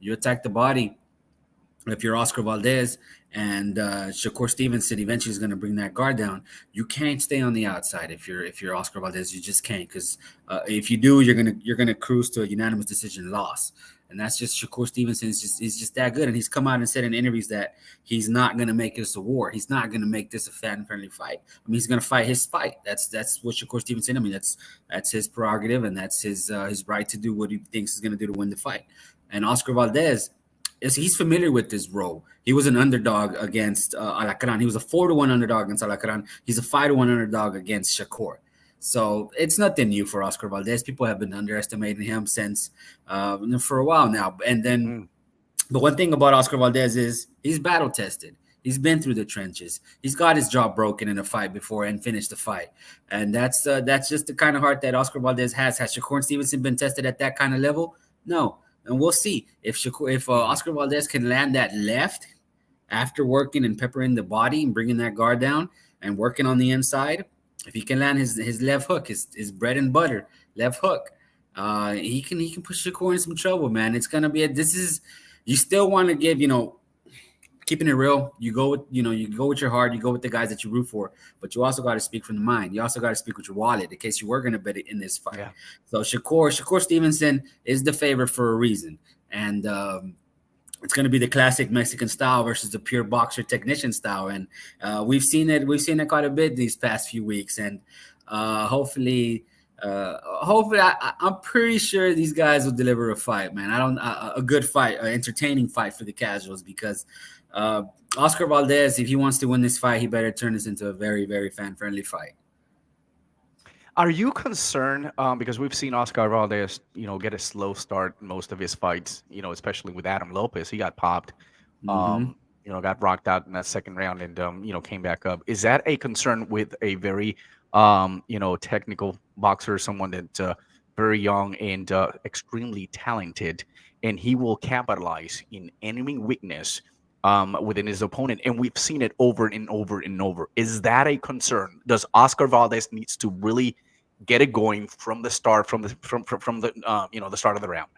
You attack the body. If you're Oscar Valdez and Shakur Stevenson eventually is going to bring that guard down, you can't stay on the outside. If you're Oscar Valdez, you just can't, because if you do, you're gonna cruise to a unanimous decision loss. And that's just Shakur Stevenson is just that good. And he's come out and said in interviews that he's not going to make this a war. He's not going to make this a fan-friendly fight. I mean, he's going to fight his fight. That's what Shakur Stevenson. I mean, that's his prerogative, and that's his right to do what he thinks he's going to do to win the fight. And Oscar Valdez, he's familiar with this role. He was an underdog against Alacran. He was a 4-1 underdog against Alacran. He's a 5-1 underdog against Shakur. So it's nothing new for Oscar Valdez. People have been underestimating him since for a while now. And then the one thing about Oscar Valdez is he's battle tested. He's been through the trenches. He's got his jaw broken in a fight before and finished the fight. And that's just the kind of heart that Oscar Valdez has. Has Shakur Stevenson been tested at that kind of level? No. And we'll see if Oscar Valdez can land that left after working and peppering the body and bringing that guard down and working on the inside. If he can land his left hook, his bread and butter left hook, he can put Shakur in some trouble, man. It's gonna be you still want to give, keeping it real. You go with your heart, you go with the guys that you root for, but you also got to speak from the mind. You also got to speak with your wallet in case you were gonna bet it in this fight. Yeah. So Shakur Stevenson is the favorite for a reason, and it's going to be the classic Mexican style versus the pure boxer technician style, and we've seen it quite a bit these past few weeks, and hopefully I'm pretty sure these guys will deliver a fight, man. A good fight, an entertaining fight for the casuals, because Oscar Valdez, if he wants to win this fight, he better turn this into a very, very fan-friendly fight. Are you concerned because we've seen Oscar Valdez, get a slow start in most of his fights, especially with Adam Lopez. He got popped, got rocked out in that second round and, came back up. Is that a concern with a very, technical boxer, someone that's very young and extremely talented, and he will capitalize in any weakness within his opponent? And we've seen it over and over and over. Is that a concern? Does Oscar Valdez needs to really get it going from the start, from the the start of the round?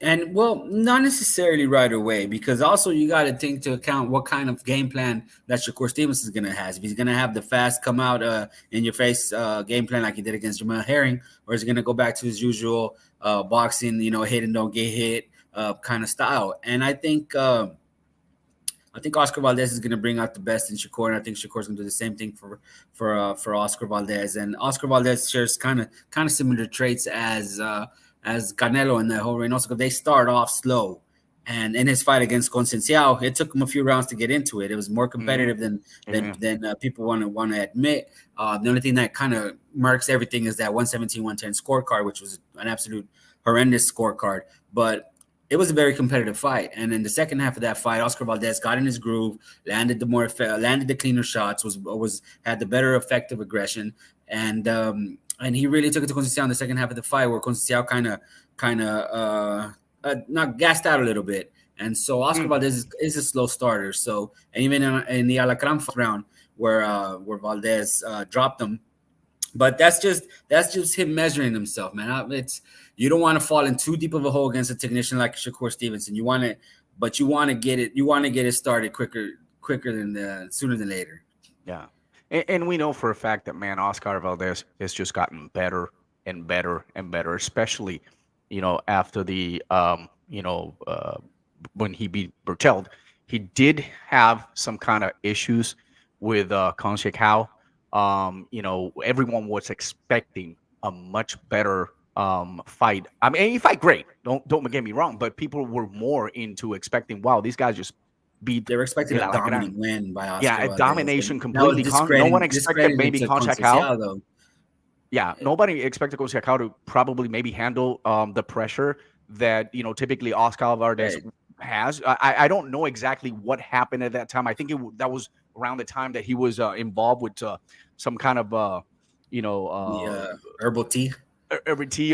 And well, not necessarily right away, because also you got to take into account what kind of game plan that Shakur Stevenson is going to have. If he's going to have the fast come out in your face game plan like he did against Jamel Herring, or is he going to go back to his usual boxing, hit and don't get hit kind of style? And I think Oscar Valdez is going to bring out the best in Shakur, and I think Shakur is going to do the same thing for Oscar Valdez. And Oscar Valdez shares kind of similar traits as Canelo and the whole Reynoso, because they start off slow. And in his fight against Conceição, it took him a few rounds to get into it. It was more competitive than people want to admit. The only thing that kind of marks everything is that 117-110 scorecard, which was an absolute horrendous scorecard. But it was a very competitive fight. And in the second half of that fight, Oscar Valdez got in his groove, landed the cleaner shots, had the better effective aggression, and he really took it to Conceição in the second half of the fight, where Conceição kind of not gassed out a little bit. And so Oscar Valdez is a slow starter. So, and even in the Alacran round where Valdez dropped him. But that's just him measuring himself, man. You don't want to fall in too deep of a hole against a technician like Shakur Stevenson. You want to get it started quicker than sooner than later. Yeah, and we know for a fact that, man, Oscar Valdez has just gotten better and better and better, especially after the when he beat Berteld. He did have some kind of issues with Conceição. Everyone was expecting a much better fight. I mean, he fight great. Don't get me wrong, but people were more into expecting, wow, these guys just beat. They were expecting a dominant win by Oscar. Yeah, a domination completely. No one expected maybe Conceição though. Yeah, nobody expected Conceição to probably maybe handle the pressure that typically Oscar Valdez has. I don't know exactly what happened at that time. I think that was around the time that he was involved with some kind of herbal tea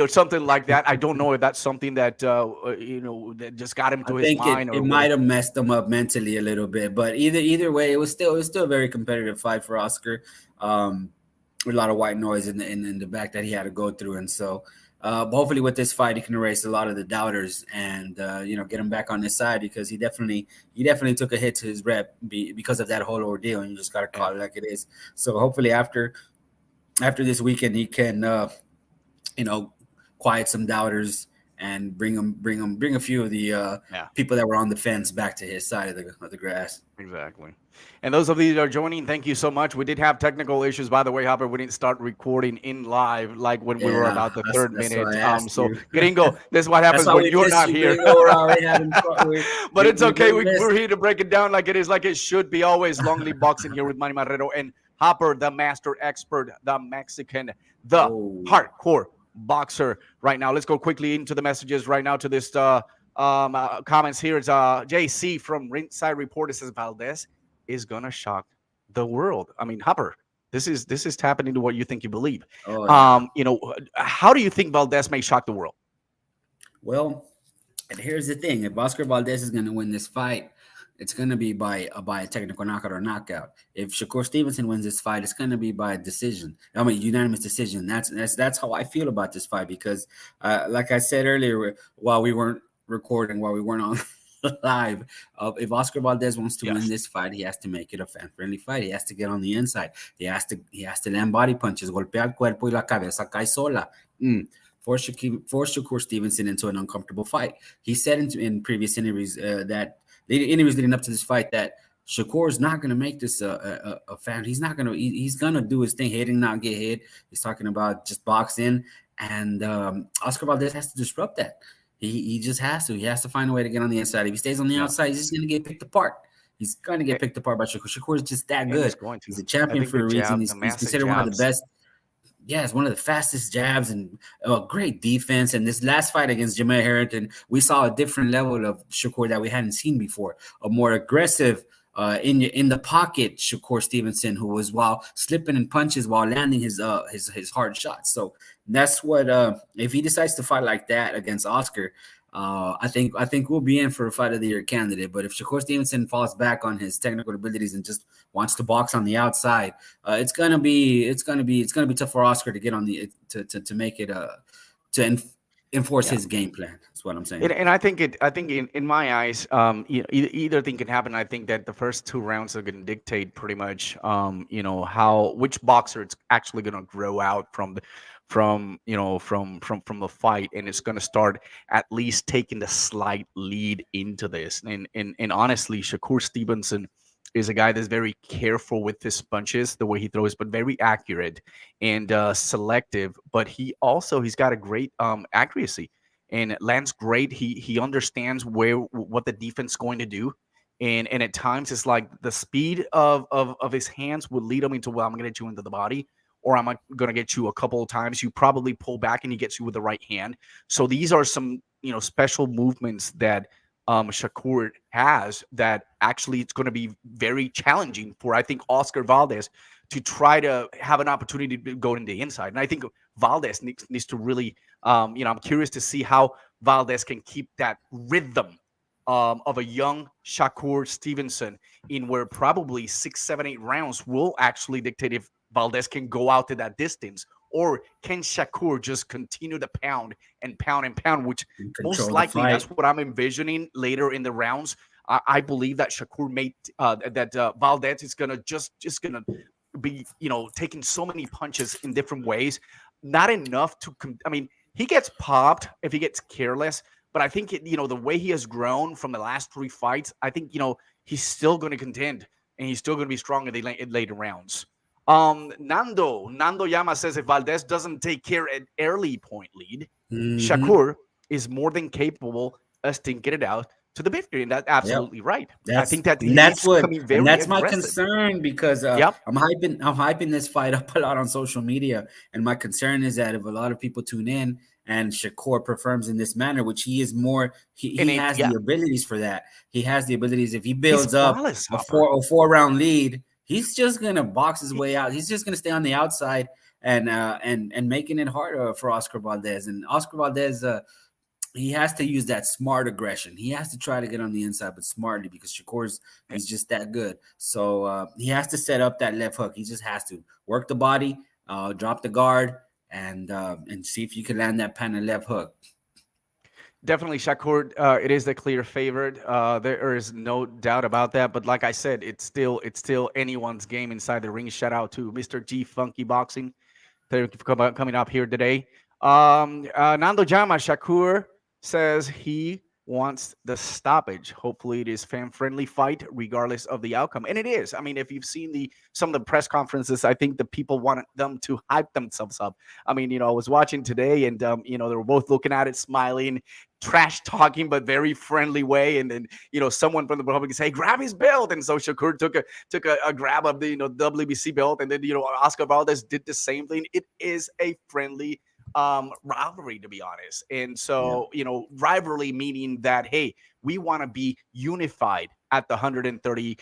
or something like that. I don't know if that's something that that just got him to his mind. It might have messed him up mentally a little bit, but either way, it was still a very competitive fight for Oscar. With a lot of white noise in the back that he had to go through, and so But hopefully, with this fight, he can erase a lot of the doubters and get him back on his side because he definitely took a hit to his rep because of that whole ordeal, and you just got to Yeah. call it like it is. So hopefully, after this weekend, he can you know quiet some doubters and bring a few of the Yeah. people that were on the fence back to his side of the grass. Exactly. And those of you that are joining, thank you so much. We did have technical issues, by the way, Hopper. We didn't start recording in live like when we were Yeah, about the that's third that's why minute. I asked So, you. Gringo, this is what That's happens why when we you're missed not you, here. Gringo. We're already having But it's we've okay. been We're missed. here to break it down like it should be always. Long Live Boxing here with Manny Marrero and Hopper, the master expert, the Mexican, the Oh, hardcore boxer. Right now, let's go quickly into the messages right now to this comments here. It's JC from Ringside Report. It says Valdez is gonna shock the world. I mean, Hopper, this is tapping into what you think you believe. oh yeah. How do you think Valdez may shock the world? Well, and here's the thing: if Oscar Valdez is going to win this fight, it's going to be by a technical knockout or knockout. If Shakur Stevenson wins this fight, it's going to be by a decision. I mean, unanimous decision. That's how I feel about this fight because, like I said earlier, while we weren't recording, while we weren't on live, if Oscar Valdez wants to win Yes. this fight, he has to make it a fan friendly fight. He has to get on the inside. He has to land body punches, golpea el cuerpo y la cabeza cae sola. Force Shakur Stevenson into an uncomfortable fight. He said in previous interviews that the interviews leading up to this fight that Shakur is not going to make this a fan. He's not going to. He's going to do his thing, hit and not get hit. He's talking about just boxing, and Oscar Valdez has to disrupt that. He just has to. He has to find a way to get on the inside. If he stays on the Yeah. outside, he's just going to get picked apart. He's going to get A- picked apart by Shakur. Shakur is just that And he's good. going He's to. a I champion think the for a reason. jab, the He's massive considered one of the jabs. best. Yeah, it's one of the fastest jabs and great defense. And this last fight against Jamel Harrington, we saw a different level of Shakur that we hadn't seen before. A more aggressive, in the pocket Shakur Stevenson, who was while slipping in punches while landing his hard shots. So that's what if he decides to fight like that against Oscar. I think we'll be in for a fight of the year candidate. But if Shakur Stevenson falls back on his technical abilities and just wants to box on the outside, it's gonna be tough for Oscar to get on the to make it enforce Yeah. his game plan. That's what I'm saying. And I think in my eyes, either thing can happen. I think that the first two rounds are going to dictate pretty much, how which boxer it's actually going to grow out from the fight, and it's going to start at least taking the slight lead into this. And honestly, Shakur Stevenson is a guy that's very careful with his punches, the way he throws, but very accurate and selective. But he's got a great accuracy and lands great. He understands what the defense is going to do. And at times it's like the speed of his hands would lead him into, well, I'm gonna get you into the body, or I'm gonna get you a couple of times. You probably pull back and he gets you with the right hand. So these are some special movements that Shakur has that actually it's going to be very challenging for, I think, Oscar Valdez to try to have an opportunity to go in the inside. And I think Valdez needs to really, I'm curious to see how Valdez can keep that rhythm of a young Shakur Stevenson in where probably 6, 7, 8 rounds will actually dictate if Valdez can go out to that distance, or can Shakur just continue to pound and pound and pound, which And most control the likely that's fight. what I'm envisioning later in the rounds. I believe that Shakur Valdez is gonna just gonna be taking so many punches in different ways, not enough to. I mean, he gets popped if he gets careless, but I think the way he has grown from the last 3 fights, I think he's still going to contend and he's still going to be strong in the later rounds. Nando Yama says if Valdez doesn't take care at early point lead, Hmm. Shakur is more than capable of stinking it out to the victory, and that's Yep. absolutely right. I That's think that and he that's needs to what come in and very that's my aggressive. concern because Yep. I'm hyping this fight up a lot on social media, and my concern is that if a lot of people tune in and Shakur performs in this manner, which he is more, And he has the yeah, abilities for that. He has the abilities. If he he's builds up flawless, a Hopper. four round lead, he's just gonna box his He, way out. He's just gonna stay on the outside and making it harder for Oscar Valdez. And Oscar Valdez, he has to use that smart aggression. He has to try to get on the inside, but smartly because Shakur's eh, he's just that good. So he has to set up that left hook. He just has to work the body, drop the guard, and see if you can land that pan and left hook. Definitely, Shakur. It is the clear favorite. There is no doubt about that. But like I said, it's still anyone's game inside the ring. Shout out to Mr. G Funky Boxing. Thank you for coming up here today. Nando Jama Shakur says he wants the stoppage. Hopefully, it is fan-friendly fight, regardless of the outcome, and it is. I mean, if you've seen some of the press conferences, I think the people wanted them to hype themselves up. I mean, I was watching today, and they were both looking at it, smiling, trash talking, but very friendly way. And then someone from the public say, "Grab his belt," and so Shakur took a grab of the WBC belt, and then Oscar Valdez did the same thing. It is a friendly rivalry, to be honest. And so rivalry meaning that, hey, we want to be unified at the 130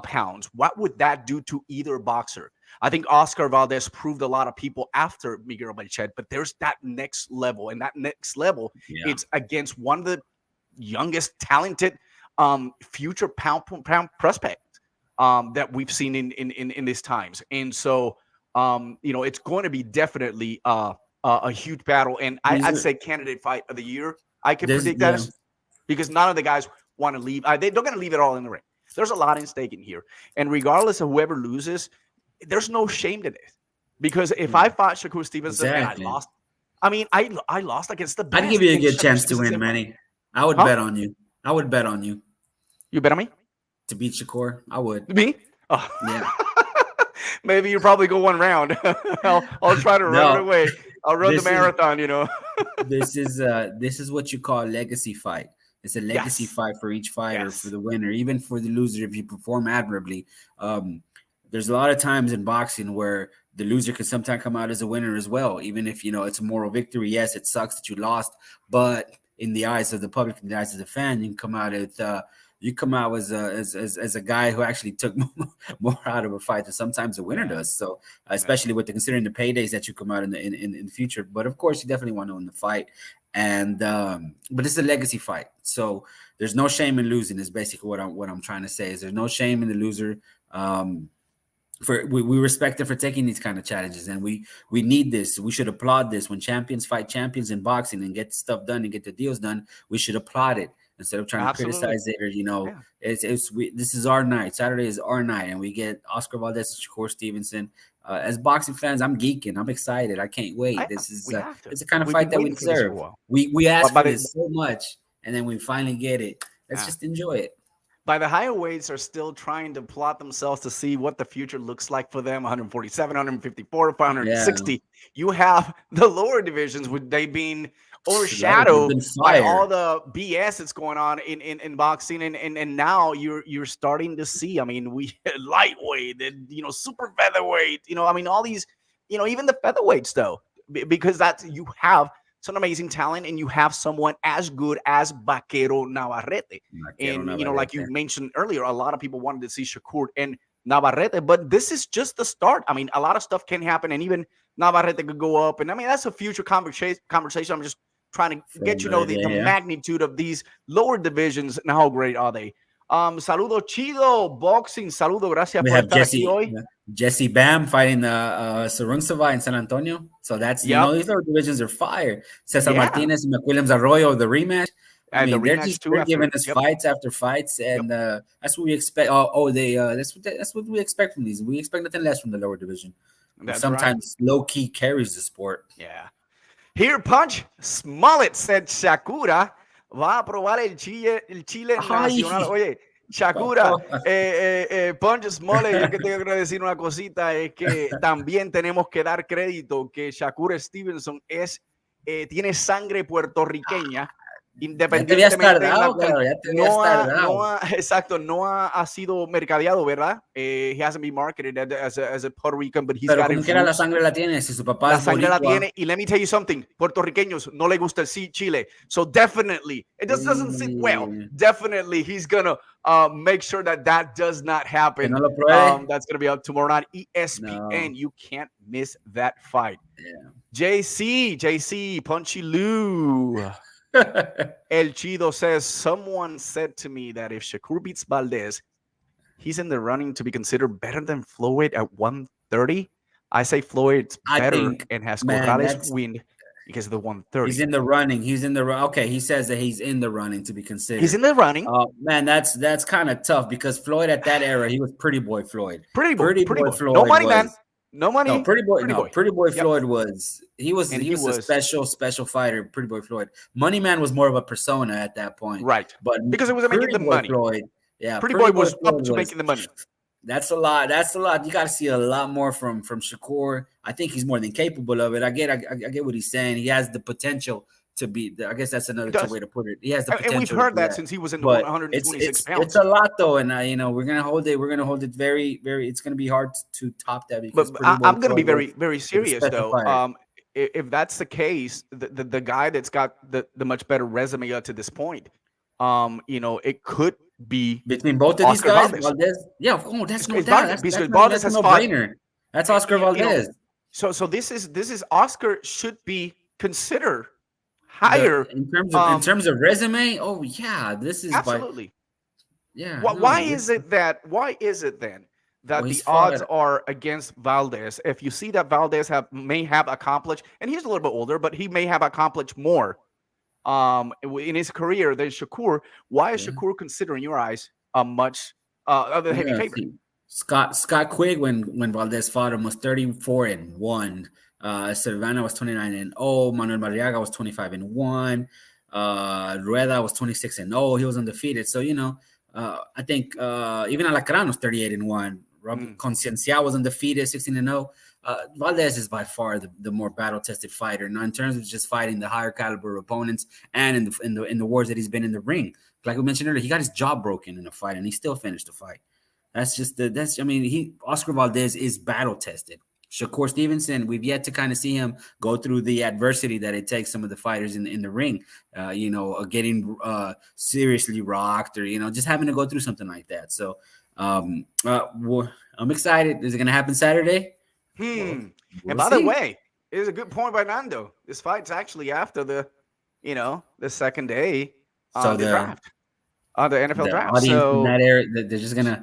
pounds. What would that do to either boxer? I think Oscar Valdez proved a lot of people after Miguel Berchelt, but there's that next level, and that next level, it's against one of the youngest talented future pound prospects that we've seen in these times. And so it's going to be definitely a huge battle, and I'd say candidate fight of the year. I can predict that because none of the guys want to leave. They're going to leave it all in the ring. There's a lot in stake in here, and regardless of whoever loses, there's no shame to this. Because if I fought Shakur Stevenson and I lost, I mean, I lost against the best. I'd give you a good chance to win, Manny. I would bet on you. I would bet on you. You bet on me? To beat Shakur? I would. Me? Oh. Yeah. Maybe you probably go one round. I'll try to run it away. I'll run the marathon, This is what you call a legacy fight. It's a legacy fight for each fighter, for the winner, even for the loser if you perform admirably. There's a lot of times in boxing where the loser can sometimes come out as a winner as well, even if it's a moral victory. Yes, it sucks that you lost, but in the eyes of the public, in the eyes of the fan, you come out as a guy who actually took more out of a fight than sometimes a winner does. So especially with considering the paydays that you come out in the future. But of course, you definitely want to win the fight. And but it's a legacy fight, so there's no shame in losing. Is basically what I'm trying to say. Is there's no shame in the loser. We respect it for taking these kind of challenges, and we need this. We should applaud this when champions fight champions in boxing and get stuff done and get the deals done. We should applaud it instead of trying to criticize it or this is our night. Saturday is our night, and we get Oscar Valdez and Shakur Stevenson. As boxing fans, I'm geeking. I'm excited. I can't wait. This is it's the kind of fight that we deserve. We asked for this so much, and then we finally get it. Let's just enjoy it. By the higher weights are still trying to plot themselves to see what the future looks like for them. 147, 154, 560. Yeah. You have the lower divisions with they being overshadowed by all the BS that's going on in boxing, and now you're starting to see. I mean, we lightweight, super featherweight. I mean, all these, even the featherweights though, because you have some amazing talent, and you have someone as good as Vaquero Navarrete. Like you mentioned earlier, a lot of people wanted to see Shakur and Navarrete, but this is just the start. I mean, a lot of stuff can happen, and even Navarrete could go up, and I mean, that's a future conversation. I'm just trying to get the magnitude of these lower divisions and how great are they. Saludo Chido Boxing, saludo, gracias por estar aquí hoy. Jesse Bam fighting Sarungsava in San Antonio. So that's, these lower divisions are fire. Cesar Martinez and McWilliams Arroyo, the rematch. I mean, they're giving us fights after fights, and that's what we expect. That's what we expect from these. We expect nothing less from the lower division. Sometimes low-key carries the sport. Yeah. Here, Punch Smollett said Shakura va a probar el Chile nacional. Oye, Shakura, Punch Smollett, yo que tengo que decir una cosita es que también tenemos que dar crédito que Shakur Stevenson tiene sangre puertorriqueña, independientemente no ha sido mercadeado, ¿verdad? He hasn't been marketed as a Puerto Rican, but he's got it. La sangre la tiene, si su papá la sangre la tiene, y let me tell you something, puertorriqueños no le gusta el Chile, so definitely, it just doesn't sit well. Definitely, he's gonna make sure that does not happen. That's gonna be up tomorrow night, ESPN. You can't miss that fight. JC, Punchy Lou. El Chido says, someone said to me that if Shakur beats Valdez, he's in the running to be considered better than flyweight at 130. I say Floyd's I better think, and has man, Corrales that's win because of the he's 130. in the running. He's in the okay. He says that he's in the running to be He's considered. in the running. Man, that's kind of tough because Floyd at that era, he was Pretty Boy Floyd. Pretty boy. No Floyd money, man. was No money. Pretty boy. Pretty Boy Yep. Floyd was And he he was a was special fighter. Pretty Boy Floyd. Money Man was more of a persona at that point, right but because it was making Pretty the Boy money. Floyd, yeah, Pretty Pretty boy Boy was up Floyd to was. making the money. That's a lot. That's a lot. You got to see a lot more from Shakur. I think he's more than capable of it. I get what he's saying. He has the potential to be. I guess that's He another does. way to put it. He has the And we've potential to heard be that that. since he was in the But 126 it's pounds. a lot though, and we're gonna hold it. We're gonna hold it very It's gonna be hard to top that because But Pretty Boy I'm going to be Floyd very was a serious special though. fighter. If that's the case, the guy that's got the much better resume up to this point, it could be Between both of these Oscar guys, Valdez. Valdez. Yeah, oh, that's no It's doubt. Valdez because Valdez That's a has no fought. brainer. That's Oscar Valdez. So this is Oscar should be considered higher In terms of resume. Oh yeah, this is absolutely. yeah. Why is it then that the odds are against Valdez? If you see that Valdez may have accomplished, and he's a little bit older, but he may have accomplished more in his career than Shakur. Why is Shakur considered in your eyes a much of a heavy favorite? Scott Quigg when Valdez fought him was 34-1. Serrano was 29-0. Manuel Barriaga was 25-1. Rueda was 26-0. He was undefeated. So I think even Alacran was 38-1. Conciencia was undefeated, 16-0. Valdez is by far the more battle-tested fighter. Now, in terms of just fighting the higher caliber opponents and in the wars that he's been in the ring, like we mentioned earlier, he got his jaw broken in a fight and he still finished the fight. Oscar Valdez is battle-tested. Shakur Stevenson, we've yet to kind of see him go through the adversity that it takes some of the fighters in the ring, getting seriously rocked or, just having to go through something like that. So I'm excited. Is it going to happen Saturday? And by the way, it is a good point by Nando. This fight's actually after the second day of the draft, the NFL draft. So in that area, they're just going to,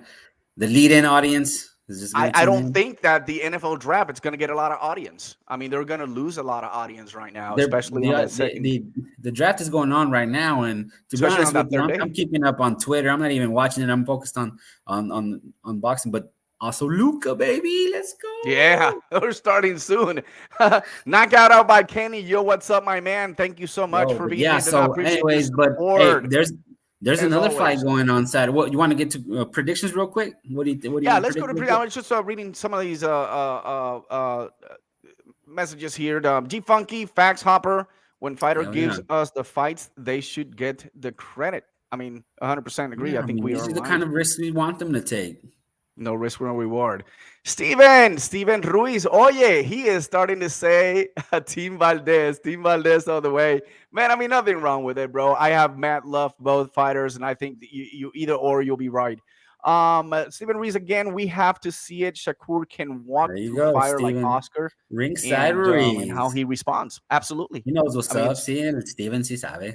the lead-in audience. I don't think that the NFL draft is going to get a lot of audience. I mean, they're going to lose a lot of audience right now, especially on that second. The draft is going on right now, and to be honest with you, I'm keeping up on Twitter. I'm not even watching it. I'm focused on boxing, but also Luca, baby, let's go. Yeah, we're starting soon. Knockout out by Kenny. Yo, what's up, my man? Thank you so much for being here. So anyways, but hey, there's another fight going on Saturday. What you want to get to predictions real quick? What do you? Yeah, let's go to predictions. I was just reading some of these messages here. G Funky Fax Hopper. When fighter gives us the fights, they should get the credit. I mean, 100% agree. I think we are. These are the kind of risks we want them to take. No risk, no reward. Steven Ruiz. Oh, yeah, he is starting to say Team Valdez all the way. Man, I mean, nothing wrong with it, bro. I have mad love for both fighters, and I think that you either or you'll be right. Steven Ruiz, again, we have to see it. Shakur can walk through fire like Oscar. Ringside Ruiz. And how he responds. Absolutely. He knows what's up. See, Steven, si sabe.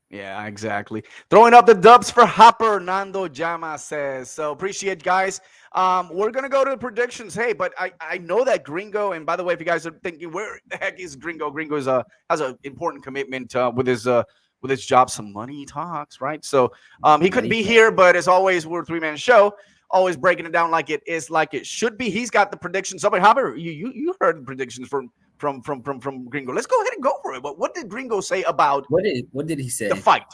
Yeah, exactly. Throwing up the dubs for Hopper, Nando Llama says. So appreciate guys. We're going to go to the predictions. Hey, but I know that Gringo, and by the way, if you guys are thinking, where the heck is Gringo? Gringo has an important commitment with his job. Some money talks, right? So he couldn't be here, but as always, we're a three-man show. Always breaking it down like it is, like it should be. He's got the predictions. Somebody, Hopper, you heard the predictions from Gringo. Let's go ahead and go for it. But what did Gringo say about what did he say? The fight.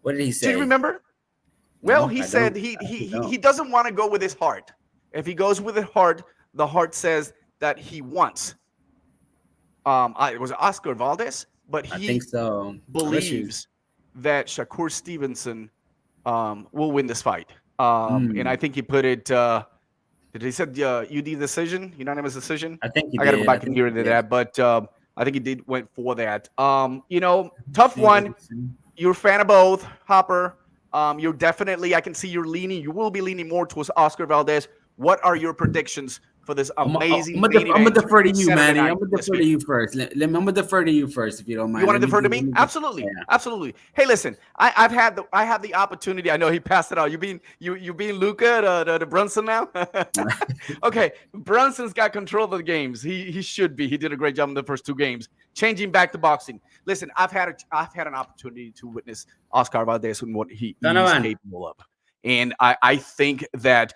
What did he say? Do you remember? Well, he said he doesn't want to go with his heart. If he goes with his heart, the heart says that he wants. It was Oscar Valdez, but he I think so. believes that Shakur Stevenson will win this fight. And I think he put it. Did he said UD decision, unanimous decision? I think I got to go back and hear into that, but I think he went for that. Tough one. You're a fan of both, Hopper. You're definitely. I can see you're leaning. You will be leaning more towards Oscar Valdez. What are your predictions for this I'm amazing gonna main event. defer to you, Saturday Manny. night I'm gonna this defer to week. you first. I'm gonna defer to you first, if you don't mind. You want to defer to let me? me Absolutely, yeah. absolutely. Hey, listen, I have the opportunity. I know he passed it out. You being Luca the Brunson now? Okay, Brunson's got control of the games. He should be. He did a great job in the first two games. Changing back to boxing. Listen, I've had an opportunity to witness Oscar Valdez and what he's capable of. And I think that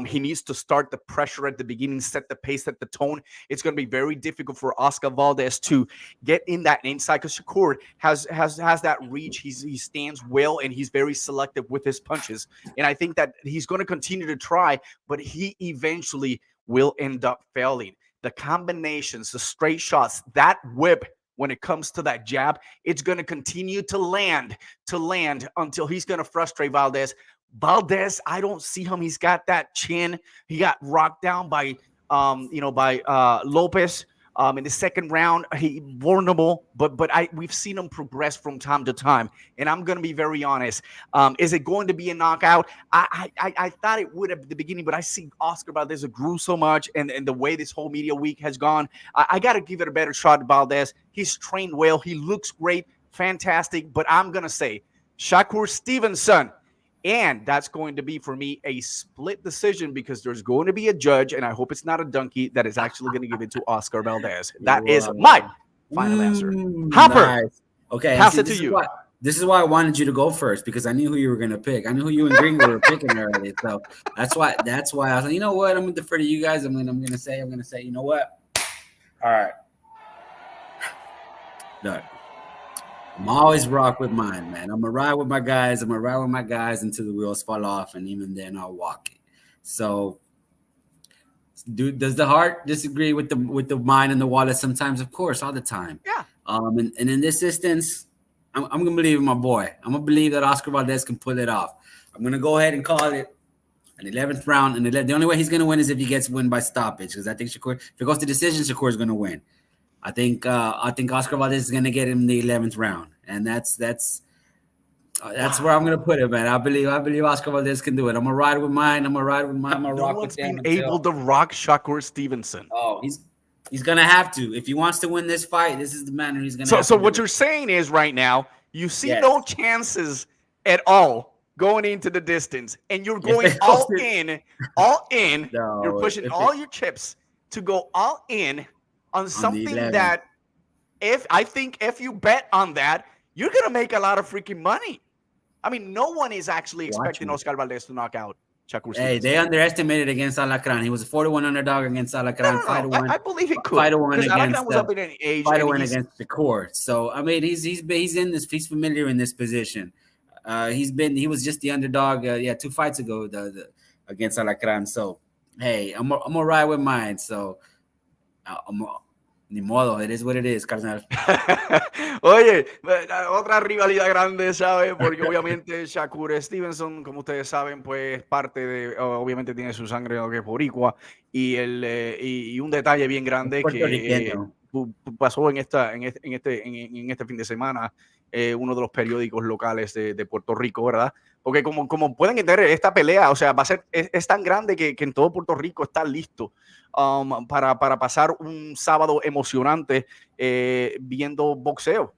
he needs to start the pressure at the beginning, set the pace, set the tone. It's going to be very difficult for Oscar Valdez to get in that inside because Shakur has that reach. He stands well and he's very selective with his punches. And I think that he's going to continue to try, but he eventually will end up failing. The combinations, the straight shots, that whip, when it comes to that jab, it's going to continue to land until he's going to frustrate Valdez. Valdez, I don't see him. He's got that chin. He got rocked down by Lopez in the second round. He vulnerable, but we've seen him progress from time to time. And I'm going to be very honest. Is it going to be a knockout? I thought it would at the beginning, but I see Oscar Valdez grew so much, and the way this whole media week has gone, I got to give it a better shot to Valdez. He's trained well. He looks great, fantastic. But I'm going to say Shakur Stevenson. And that's going to be, for me, a split decision because there's going to be a judge, and I hope it's not a donkey that is actually going to give it to Oscar Valdez. That is my final answer. Hopper, nice. Okay, pass it to you. This is why I wanted you to go first, because I knew who you were going to pick. I knew who you and Gringo were picking already. So that's why I was like, you know what? I'm going to defer to you guys. I'm going to say, you know what? All right. Look. I'm always rock with mine, man. I'm gonna ride with my guys. Until the wheels fall off, and even then I'll walk it. So, does the heart disagree with the mind and the wallet sometimes? Of course, all the time. Yeah. And in this instance, I'm gonna believe in my boy. I'm gonna believe that Oscar Valdez can pull it off. I'm gonna go ahead and call it an 11th round, and the only way he's gonna win is if he gets win by stoppage. Because I think Shakur, if it goes to decision, Shakur is gonna win. I think Oscar Valdez is going to get him the 11th round, and that's where I'm going to put it, man. I believe Oscar Valdez can do it. I'm gonna ride with mine. I'm gonna rock with them. Able to rock Shakur Stevenson. Oh, he's gonna have to if he wants to win this fight. This is the manner he's gonna. So what you're saying is right now you see no chances at all going into the distance, and you're going all in. No, you're pushing all your chips to go all in on something that if you bet on that, you're going to make a lot of freaking money. I mean, no one is actually expecting Oscar Valdez to knock out Shakur Stevenson. Hey, they underestimated against Alacran. He was a 4-1 underdog against Alacran. No. I believe he could. 5-1 against Alacran was up in an age. 5-1 against Shakur. So I mean, he's in this. He's familiar in this position. He was just the underdog. 2 fights ago against Alacran. So hey, I'm gonna ride with mine. So. Ni modo, it is what it is, carnal. Oye, otra rivalidad grande, ¿sabes? Porque obviamente Shakur Stevenson, como ustedes saben, pues parte de, obviamente tiene su sangre que es boricua, y un detalle bien grande que pasó en este fin de semana, uno de los periódicos locales de Puerto Rico, ¿verdad? Porque como pueden entender, esta pelea, o sea, es tan grande que en todo Puerto Rico está listo para pasar un sábado emocionante viendo boxeo.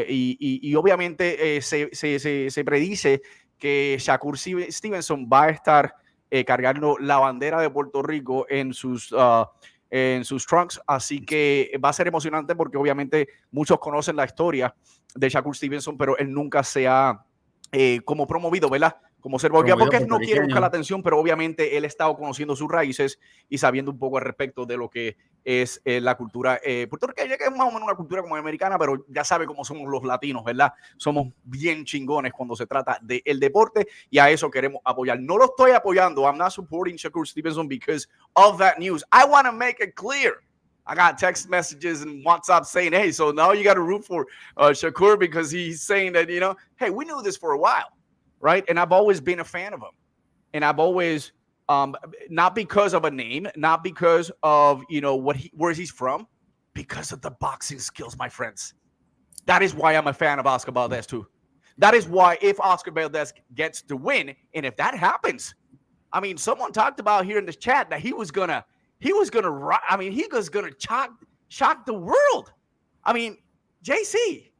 Y obviamente se predice que Shakur Stevenson va a estar cargando la bandera de Puerto Rico en sus trunks, así que va a ser emocionante porque obviamente muchos conocen la historia de Shakur Stevenson, pero él nunca se ha como promovido, ¿verdad? Como ser boxeador, porque él no quiere buscar la atención, pero obviamente él ha estado conociendo sus raíces y sabiendo un poco al respecto de lo que es la cultura puertorriqueña, que es más o menos una cultura como americana, pero ya sabe cómo somos los latinos, ¿verdad? Somos bien chingones cuando se trata del deporte y a eso queremos apoyar. No lo estoy apoyando. I'm not supporting Shakur Stevenson because of that news. I want to make it clear. I got text messages and WhatsApp saying, hey, so now you got to root for Shakur because he's saying that, hey, we knew this for a while, right? And I've always been a fan of him. And I've always, not because of a name, not because of, where he's from, because of the boxing skills, my friends. That is why I'm a fan of Oscar Valdez, too. That is why if Oscar Valdez gets the win, and if that happens, I mean, someone talked about here in this chat that he was going to he was going to, I mean, he was going to shock the world. I mean, JC,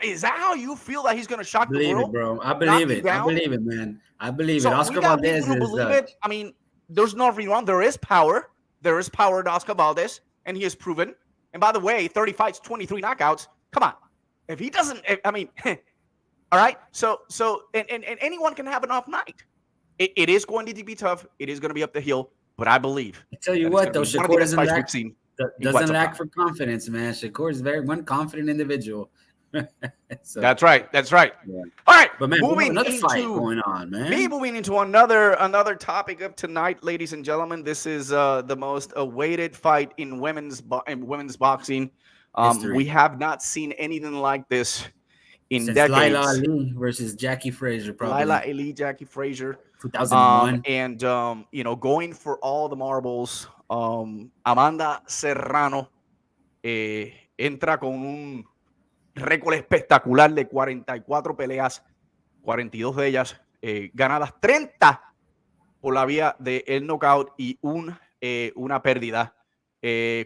is that how you feel that he's going to shock the world? It, bro. I Knock believe you it. I down? believe it, man. I believe it. So we Oscar got Valdez people who is. believe it. I mean, there's nothing wrong. There is power. There is power to Oscar Valdez, and he has proven. And by the way, 30 fights, 23 knockouts. Come on. If he doesn't, I mean, all right. So and anyone can have an off night. It is going to be tough. It is going to be up the hill. But I believe. I tell you what, though, Shakur doesn't lack for confidence, man. Shakur is one confident individual. So, that's right. Yeah. All right, but man, moving another fight going on, man. Moving into another topic of tonight, ladies and gentlemen. This is the most awaited fight in women's boxing. We have not seen anything like this in decades. Laila Ali versus Jackie Frazier, probably. Laila Ali, Jackie Frazier, 2001, and going for all the marbles. Amanda Serrano entra con un récord espectacular de 44 peleas, 42 de ellas ganadas, 30 por la vía del knockout y una pérdida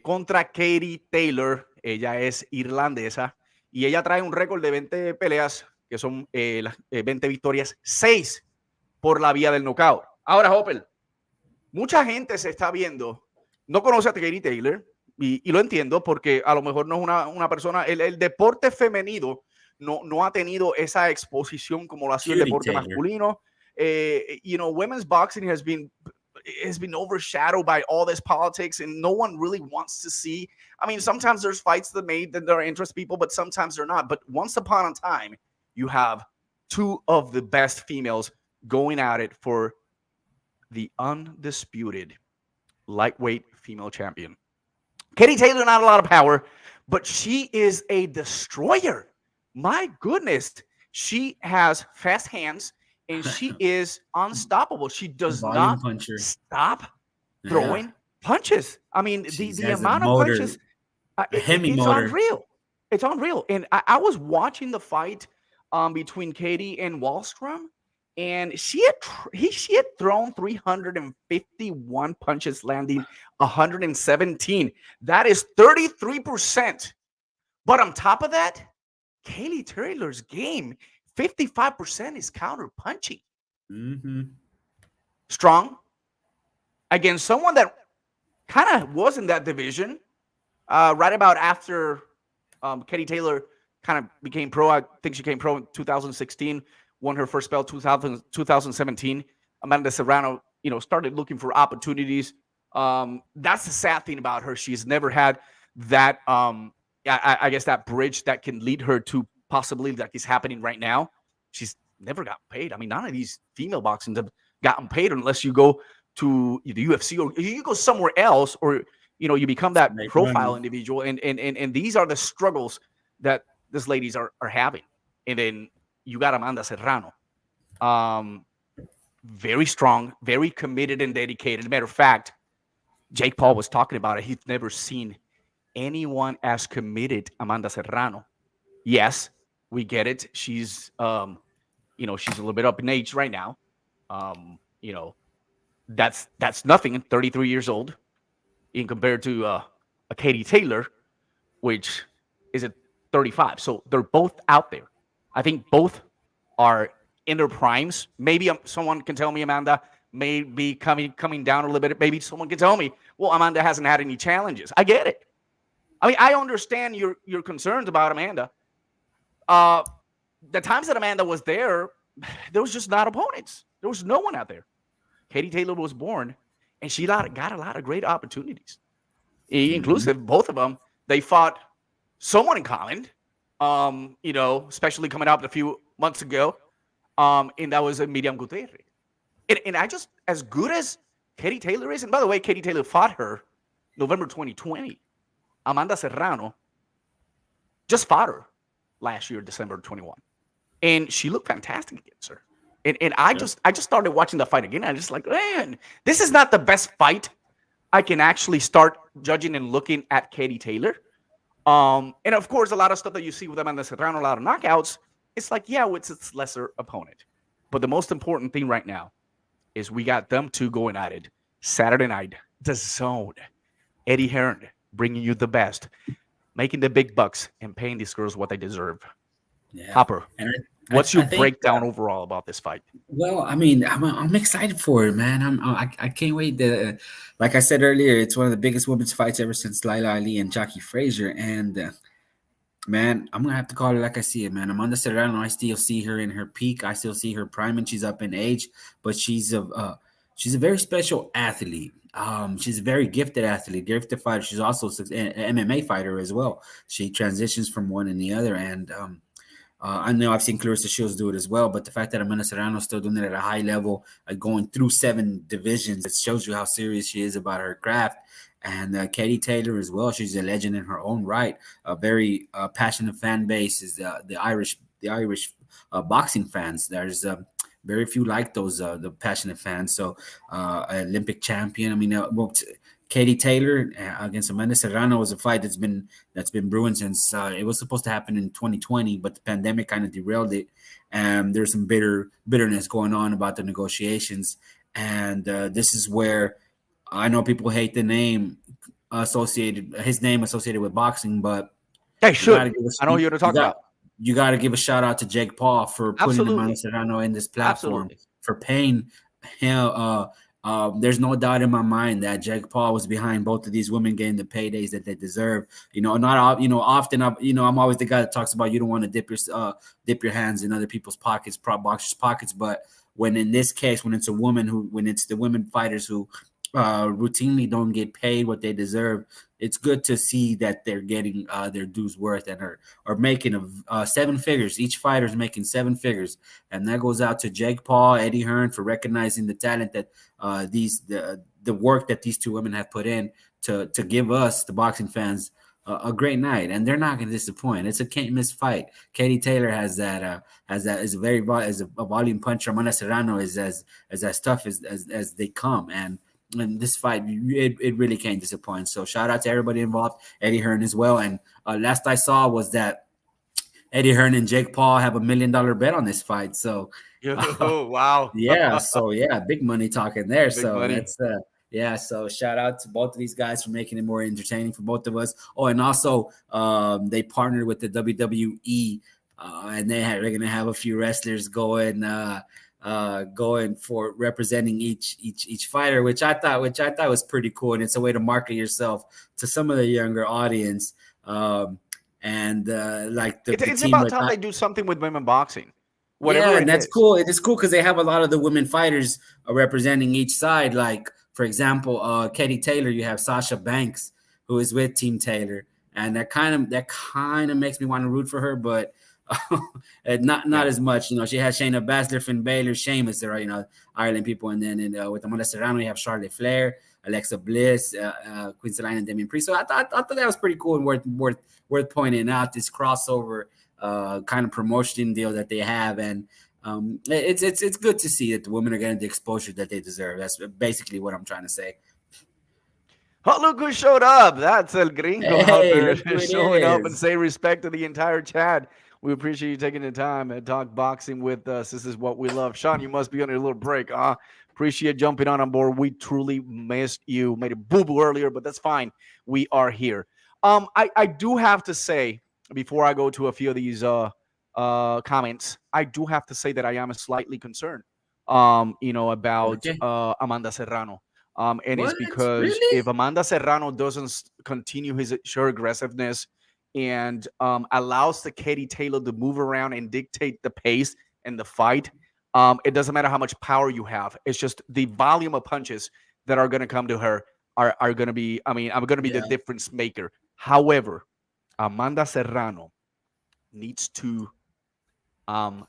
contra Katie Taylor. Ella es irlandesa y ella trae un récord de 20 peleas, que son las 20 victorias, 6 por la vía del knockout. Ahora, Hopper, mucha gente se está viendo, no conoce a Katie Taylor, y lo entiendo porque a lo mejor no es una persona, el deporte femenino no ha tenido esa exposición como lo ha sido el deporte masculino. Women's boxing has been overshadowed by all this politics, and no one really wants to see. I mean, sometimes there's fights that interest people, but sometimes they're not. But once upon a time, you have two of the best females going at it for the undisputed lightweight female champion. Katie Taylor, not a lot of power, but she is a destroyer. My goodness. She has fast hands, and she is unstoppable. She does not stop throwing punches. I mean, the amount of punches, it's unreal. It's unreal. And I was watching the fight between Katie and Wallstrom, and she had thrown 351 punches, landing 117. That is 33%. But on top of that, Katie Taylor's game, 55% is counter punching. Mm-hmm. Strong against someone that kind of was in that division right about after Katie Taylor kind of became pro. I think she became pro in 2016. Won her first belt 2017. Amanda Serrano, started looking for opportunities. That's the sad thing about her. She's never had that, I guess, that bridge that can lead her to possibly like is happening right now. She's never got paid. I mean, none of these female boxings have gotten paid unless you go to the UFC or you go somewhere else, or you become that profile individual. And these are the struggles that these ladies are having. And then you got Amanda Serrano, very strong, very committed and dedicated. As a matter of fact, Jake Paul was talking about it. He's never seen anyone as committed Amanda Serrano. Yes, we get it. She's, she's a little bit up in age right now. That's nothing. 33 years old, in compared to a Katie Taylor, which is at 35. So they're both out there. I think both are in their primes. Maybe someone can tell me Amanda may be coming down a little bit. Maybe someone can tell me, well, Amanda hasn't had any challenges. I get it. I mean, I understand your concerns about Amanda. The times that Amanda was there was just not opponents. There was no one out there. Katie Taylor was born, and she got a lot of great opportunities, inclusive both of them. They fought someone in common, especially coming up a few months ago, and that was Miriam Gutierrez. And I just, as good as Katie Taylor is, and by the way, Katie Taylor fought her November 2020. Amanda Serrano just fought her last year, December 21. And she looked fantastic against her. And I just started watching the fight again. I just like, man, this is not the best fight I can actually start judging and looking at Katie Taylor. And of course, a lot of stuff that you see with Amanda Serrano, a lot of knockouts, it's like, yeah, it's its lesser opponent. But the most important thing right now is we got them two going at it Saturday night The Zone. Eddie Hearn bringing you the best, making the big bucks, and paying these girls what they deserve. Yeah, Hopper, and what's I your think. breakdown overall about this fight? Well, I mean, I'm excited for it, man. I can't wait. Like I said earlier, it's one of the biggest women's fights ever since Lila Ali and Jackie Frazier. And man, I'm gonna have to call it like I see it, man. Amanda Serrano, I still see her in her peak. I still see her prime, and she's up in age, but she's a very special athlete. She's a very gifted athlete, gifted fighter. She's also an MMA fighter as well. She transitions from one and the other, and I know I've seen Clarissa Shields do it as well, but the fact that Amanda Serrano is still doing it at a high level, going through 7 divisions, it shows you how serious she is about her craft. And Katie Taylor as well, she's a legend in her own right. A very passionate fan base is the Irish boxing fans. There's very few like those the passionate fans. So Olympic champion. I mean, Katie Taylor against Amanda Serrano was a fight that's been brewing since it was supposed to happen in 2020, but the pandemic kind of derailed it. And there's some bitterness going on about the negotiations. And this is where I know people hate the name his name associated with boxing, but They you got to should. give us I know who you're going to talk about. you got to give a shout out to Jake Paul for putting Amanda Absolutely. Serrano in this platform, Absolutely. for paying him. There's no doubt in my mind that Jake Paul was behind both of these women getting the paydays that they deserve. Often I'm always the guy that talks about you don't want to dip your hands in other people's pockets, prop boxers' pockets, but when in this case, when it's the women fighters who routinely don't get paid what they deserve, it's good to see that they're getting their dues worth and are making 7 figures. Each fighter is making 7 figures, and that goes out to Jake Paul, Eddie Hearn for recognizing the talent that the work that these two women have put in to give us the boxing fans a great night, and they're not going to disappoint. It's a can't miss fight. Katie Taylor has that is a volume puncher. Amanda Serrano is as tough as they come, and this fight, it really can't disappoint. So shout out to everybody involved, Eddie Hearn as well. And last I saw was that Eddie Hearn and Jake Paul have $1 million bet on this fight. So Wow. yeah, big money talking there. Big So money. that's yeah. So shout out to both of these guys for making it more entertaining for both of us. Oh, and also they partnered with the WWE, and they're gonna have a few wrestlers going for representing each fighter, which I thought was pretty cool, and it's a way to market yourself to some of the younger audience. And like the It's team about with time they do something with women boxing, yeah, whatever and it that's is. cool. It is cool because they have a lot of the women fighters representing each side. Like for example, Katie Taylor, you have Sasha Banks, who is with Team Taylor, and that kind of makes me want to root for her, but not Yeah. as much. She has Shayna Baszler, Finn Balor, Sheamus, there are Ireland people, and then with Amanda Serrano, you have Charlotte Flair, Alexa Bliss, Queen Selina, and Damian Priest. So I thought that was pretty cool and worth pointing out, this crossover kind of promotion deal that they have, and it's good to see that the women are getting the exposure that they deserve. That's basically what I'm trying to say. Oh, look who showed up. That's El Gringo out Hey, there look who it showing up and is. say respect to the entire chat. We appreciate you taking the time and talk boxing with us. This is what we love. Sean, you must be on a little break. Appreciate jumping on board. We truly missed you. Made a boo-boo earlier, but that's fine. We are here. I do have to say, before I go to a few of these comments, I do have to say that I am slightly concerned, about Okay. Amanda Serrano. And it's What? because Really? if Amanda Serrano doesn't continue her aggressiveness and allows the Katie Taylor to move around and dictate the pace and the fight, it doesn't matter how much power you have. It's just the volume of punches that are going to come to her are going to be, I mean, I'm going to be the Yeah. difference maker. However, Amanda Serrano needs to um,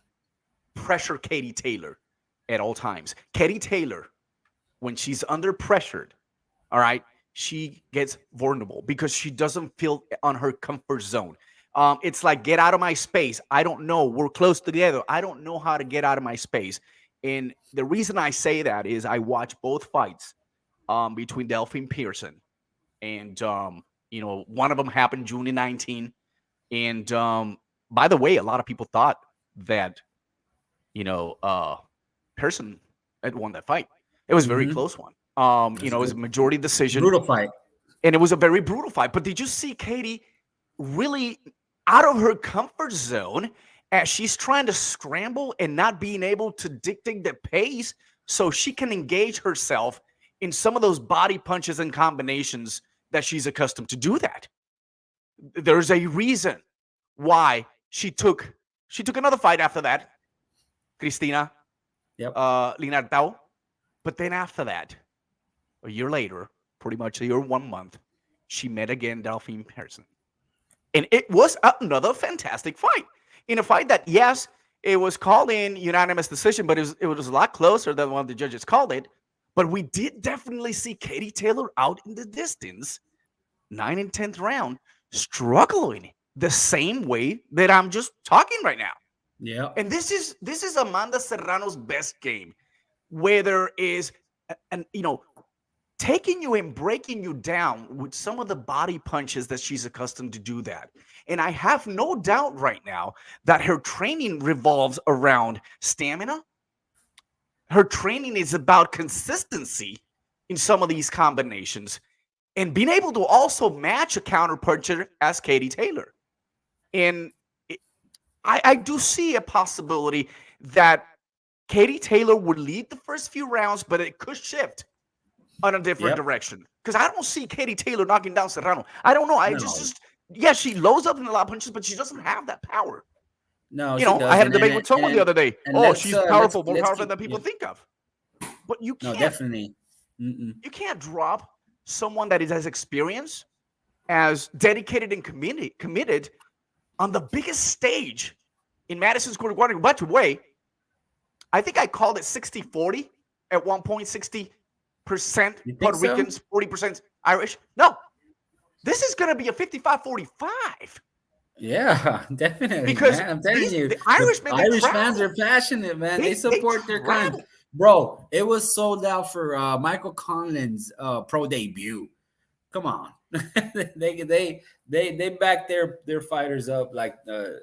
pressure Katie Taylor at all times. Katie Taylor, when she's under pressured, all right, she gets vulnerable because she doesn't feel on her comfort zone. It's like, get out of my space. I don't know. We're close together. I don't know how to get out of my space. And the reason I say that is I watched both fights between Delphine Pearson and, one of them happened June 19. And by the way, a lot of people thought that, you know, uh, Pearson had won that fight. It was a very Mm-hmm. close one. It was a majority decision. Brutal fight. And it was a very brutal fight. But did you see Katie really out of her comfort zone as she's trying to scramble and not being able to dictate the pace so she can engage herself in some of those body punches and combinations that she's accustomed to do that? There's a reason why she took another fight after that, Cristina Linartao. But then after that, a year later, pretty much a year, 1 month, she met again Delphine Pearson. And it was another fantastic fight. In a fight that, yes, it was called in unanimous decision, but it was a lot closer than one of the judges called it. But we did definitely see Katie Taylor out in the distance, 9th and 10th round, struggling the same way that I'm just talking right now. Yeah. And this is Amanda Serrano's best game, where there is taking you and breaking you down with some of the body punches that she's accustomed to do that. And I have no doubt right now that her training revolves around stamina. Her training is about consistency in some of these combinations and being able to also match a counter puncher as Katie Taylor. And I do see a possibility that Katie Taylor would lead the first few rounds, but it could shift on a different direction. Because I don't see Katie Taylor knocking down Serrano. I don't know. She loads up in a lot of punches, but she doesn't have that power. No, I had a debate with someone the other day. Oh, she's powerful, more powerful than people think of. But you can't. No, definitely. You can't drop someone that is as experienced, as dedicated and committed on the biggest stage in Madison Square Garden. By the way, I think I called it 60-40 at one point, 60% Puerto Ricans, 40% Irish. No, this is going to be a 55-45. Yeah, definitely. Because man. I'm telling you, the Irish fans are passionate, man. They support their kind. Bro, it was sold out for Michael Conlan's pro debut. Come on, they back their fighters up like the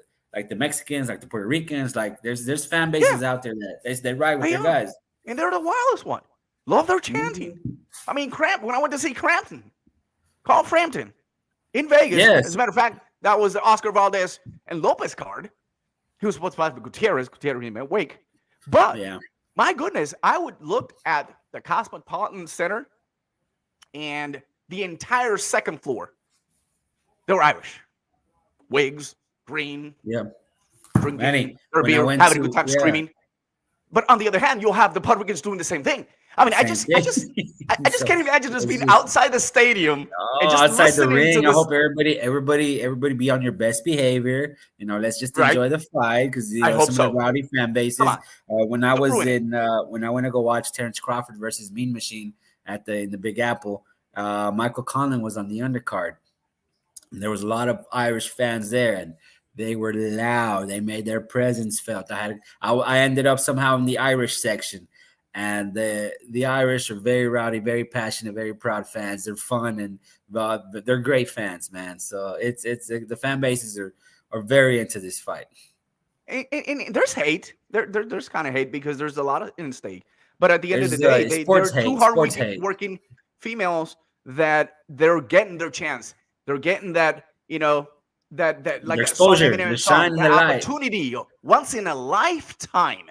Mexicans, like the Puerto Ricans. Like there's fan bases out there that they ride with their guys, and they're the wildest one. Love their chanting. I mean, when I went to see Carl Frampton in Vegas. Yes. As a matter of fact, that was the Oscar Valdez and Lopez card. He was supposed to fight for Gutierrez. Gutierrez in wake. But my goodness, I would look at the Cosmopolitan Center and the entire second floor. They were Irish. Wigs, green. Yeah. Drinking their beer, having a good time screaming. But on the other hand, you'll have the Puerto Ricans doing the same thing. I mean, I just can't imagine just being outside the stadium and just outside the ring. I hope everybody be on your best behavior. Let's just enjoy the fight because some of the rowdy fan bases. When I went to go watch Terrence Crawford versus Mean Machine in the Big Apple, Michael Conlan was on the undercard. And there was a lot of Irish fans there, and they were loud. They made their presence felt. I ended up somehow in the Irish section. And the Irish are very rowdy, very passionate, very proud fans. They're fun and they're great fans, man. So it's the fan bases are very into this fight. And there's hate. There's kind of hate because there's a lot of in stake. But at the end of the day, they're two hard-working females that they're getting their chance. They're getting that that like exposure, the shine, the light, opportunity once in a lifetime.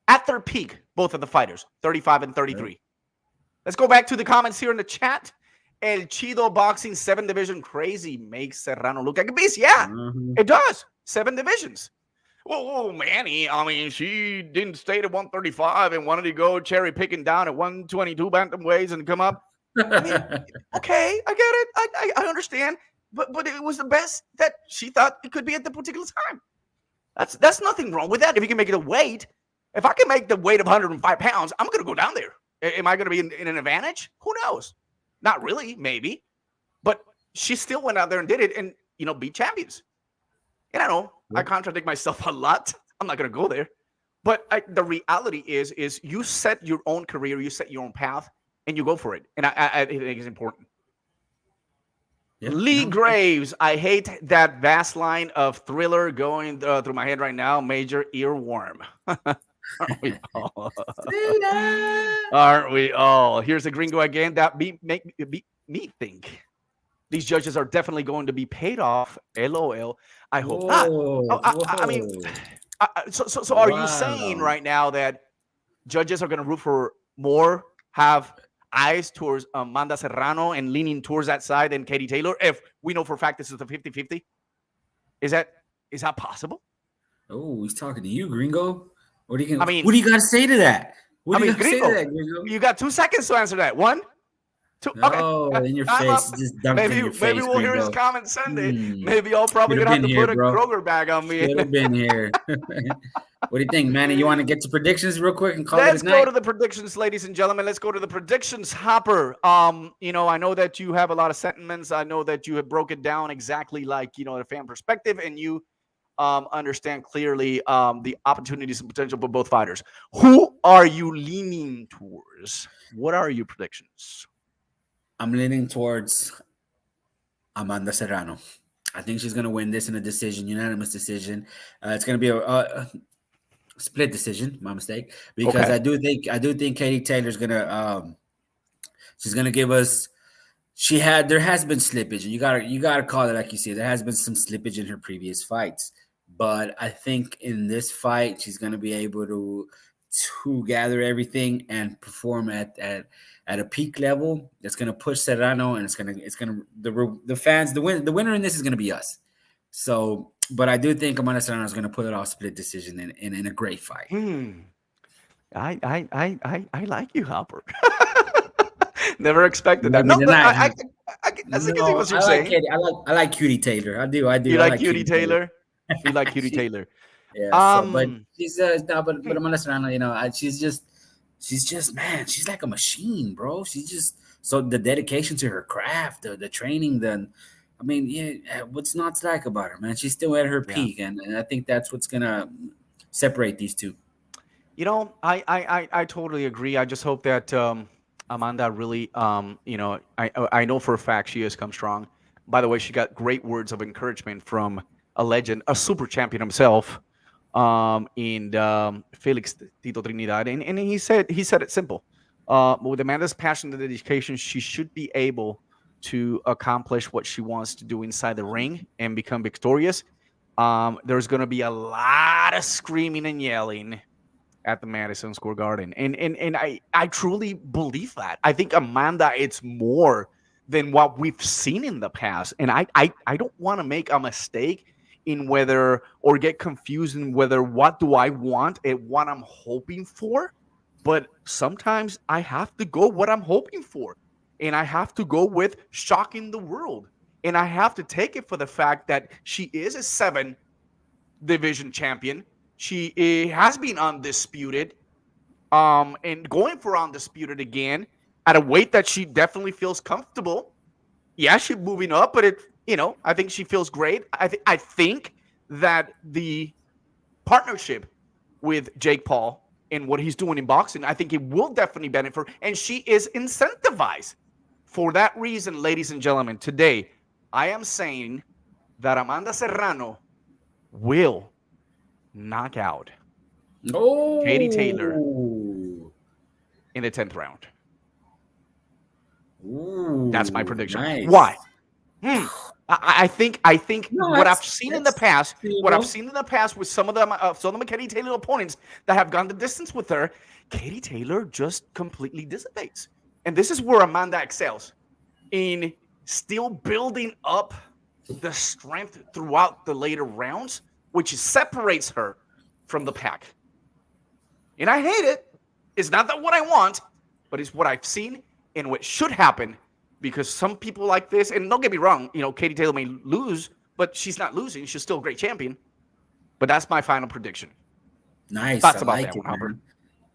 At their peak, both of the fighters, 35 and 33. Right. Let's go back to the comments here in the chat. El Chido Boxing 7 division crazy makes Serrano look like a beast. Yeah, it does. 7 divisions. Oh, Manny, I mean, she didn't stay at 135 and wanted to go cherry picking down at 122 bantamweights and come up. I mean, okay, I get it. I understand. But it was the best that she thought it could be at the particular time. That's nothing wrong with that. If you can make it a weight. If I can make the weight of 105 pounds, I'm going to go down there. Am I going to be in an advantage? Who knows? Not really, maybe. But she still went out there and did it and, beat champions. And I know I contradict myself a lot. I'm not going to go there. But the reality is you set your own career, you set your own path, and you go for it. And I think it's important. Yeah. Lee Graves, I hate that vast line of Thriller going through my head right now. Major earworm. Aren't we all? Here's the gringo again. That make me think these judges are definitely going to be paid off. LOL. I hope not. Whoa, I mean, whoa. so are you saying Wow. right now that judges are going to root for more, have eyes towards Amanda Serrano and leaning towards that side than Katie Taylor if we know for a fact this is a 50-50? Is that possible? Oh, he's talking to you, Gringo. What do you I mean, what do you got to say to that? What do you got to say to Gringo, that, Gringo? you got 2 seconds to answer that. 1, 2. Okay, Oh, in your I'm face. up. Just dunked in Maybe your face, we'll hear his Gringo. comment Sunday. Hmm. Maybe I'll probably Should have gonna have been to here, put a bro. Kroger bag on me. Should have been here. What do you think, Manny? You want to get to predictions real quick and call it Let's a go night? to the predictions, ladies and gentlemen. Let's go to the predictions, Hopper. I know that you have a lot of sentiments. I know that you have broken down exactly like the fan perspective, and you understand clearly the opportunities and potential for both fighters. Who are you leaning towards? What are your predictions? I'm leaning towards Amanda Serrano. I think she's gonna win this in a decision, unanimous decision. It's gonna be a split decision. My mistake, because Okay. I do think Katie Taylor's gonna she's gonna give us. There has been slippage, and you gotta call it like you say. There has been some slippage in her previous fights, but I think in this fight she's gonna be able to gather everything and perform at a peak level that's gonna push Serrano, and it's gonna the fans the winner in this is gonna be us. So, but I do think Amanda Serrano is gonna pull it off split decision in a great fight. I like you, Hopper. Never expected that. Maybe No, but tonight, huh? I can see No, what you're I like saying. Katie. I like Cutie Taylor. I do. I You do. I like like Cutie Cutie Taylor. Taylor? You like Cutie She, Taylor? yeah. So, but Um, she's no, but hmm, Amanda Serrano, she's just man. She's like a machine, bro. She's just so the dedication to her craft, the training, I mean, yeah. What's not to like about her, man? She's still at her yeah. peak, and I think that's what's gonna separate these two. I totally agree. I just hope that Amanda really, I know for a fact she has come strong. By the way, she got great words of encouragement from a legend, a super champion himself, in Felix Tito Trinidad, and he said it simple. With Amanda's passion and dedication, she should be able to accomplish what she wants to do inside the ring and become victorious. There's going to be a lot of screaming and yelling at the Madison Square Garden. And I truly believe that. I think Amanda, it's more than what we've seen in the past. And I don't want to make a mistake in whether or get confused in whether what do I want and what I'm hoping for. But sometimes I have to go what I'm hoping for. And I have to go with shocking the world. And I have to take it for the fact that she is a 7 division champion. She has been undisputed, and going for undisputed again at a weight that she definitely feels comfortable. Yeah, she's moving up, but I think she feels great. I think that the partnership with Jake Paul and what he's doing in boxing, I think it will definitely benefit her, and she is incentivized. For that reason, ladies and gentlemen, today I am saying that Amanda Serrano will knock out Katie Taylor Oh, in the 10th round. That's my ooh, prediction. Why? nice. I think No, what I've seen in the that's past, doable. with some of the Katie Taylor opponents that have gone the distance with her, Katie Taylor just completely dissipates. And this is where Amanda excels in still building up the strength throughout the later rounds, which separates her from the pack. And I hate it. It's not that what I want, but it's what I've seen and what should happen, because some people like this, and don't get me wrong, Katie Taylor may lose, but she's not losing. She's still a great champion. But that's my final prediction. Nice. I Thoughts about like that it, one, Hopper? man.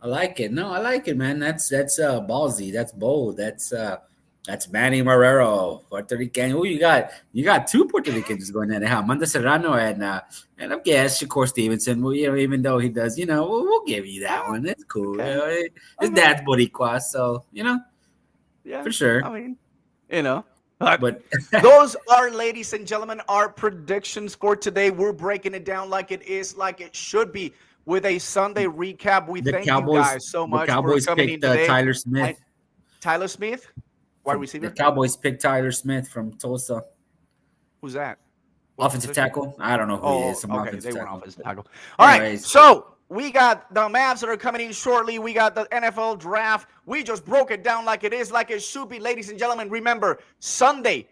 I like it. No, I like it, man. That's ballsy. That's bold. That's Manny Marrero, Puerto Rican. Who you got? You got two Puerto Ricans going at it. Amanda Serrano and I guess Shakur Stevenson. Well, even though he does, we'll give you that Oh, one. It's cool. okay. His Okay. dad's Boricua, so Yeah. for sure. I mean, But But those are, ladies and gentlemen, our predictions for today. We're breaking it down like it is, like it should be. with a Sunday recap. We thank you guys so much for Cowboys coming picked in today. Tyler Smith. Tyler Smith, wide receiver. The Cowboys picked Tyler Smith from Tulsa. Who's that? Offensive tackle. I don't know who he is. Okay, they went offensive tackle. All right, Anyways. so we got the Mavs that are coming in shortly. We got the NFL draft. We just broke it down like it is, like it should be, ladies and gentlemen. Remember, Sunday,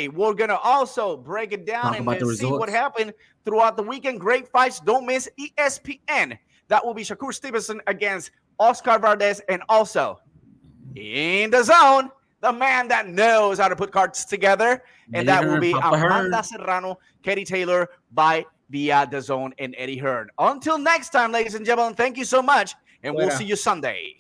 we're going to also break it down and see what happened throughout the weekend. Great fights. Don't miss ESPN. That will be Shakur Stevenson against Oscar Valdez. And also, in the zone, the man that knows how to put cards together. And that will be Amanda Serrano, Katie Taylor via the zone, and Eddie Hearn. Until next time, ladies and gentlemen, thank you so much. And we'll see you Sunday.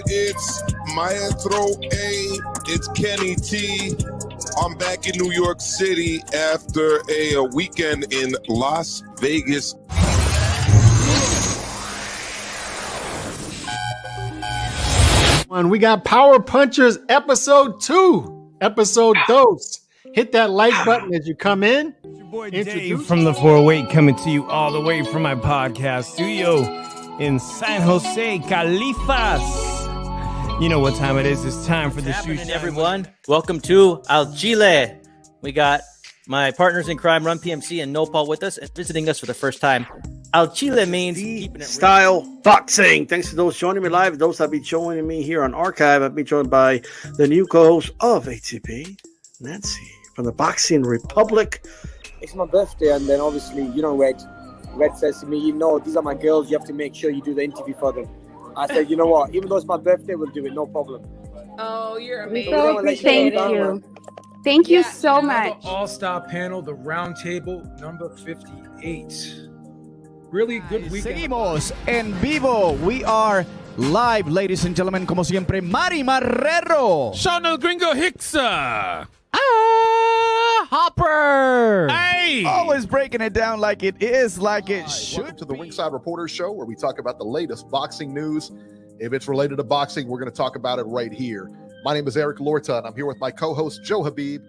It's Maestro A. It's Kenny T. I'm back in New York City after a weekend in Las Vegas. And we got Power Punchers episode 2, episode dos. Hit that like button as you come in. It's your boy Dave from the 408 coming to you all the way from my podcast studio in San Jose, Califas. You know what time it is. It's time for the shoot. Everyone, welcome to Al Chile. We got my partners in crime, Run PMC and Nopal, with us and visiting us for the first time. Al Chile means keeping it style boxing. Thanks to those joining me live. Those that be joining me here on Archive. I've been joined by the new co-host of ATP, Nancy, from the Boxing Republic. It's my birthday, and then obviously, Red says to me, these are my girls. You have to make sure you do the interview for them. I said, you know what? Even though it's my birthday, we'll do it. No problem. Oh, you're amazing. So appreciate you. Thank you so much. All-star panel, the round table, number 58. Really good weekend. Seguimos en vivo. We are live, ladies and gentlemen. Como siempre, Mari Marrero. Sean El Gringo Hicksa. Hopper. Hey. Always breaking it down like it is, like it should. Welcome to the Ringside Reporters Show, where we talk about the latest boxing news. If it's related to boxing, we're going to talk about it right here. My name is Eric Lorta, and I'm here with my co-host, Joe Habib.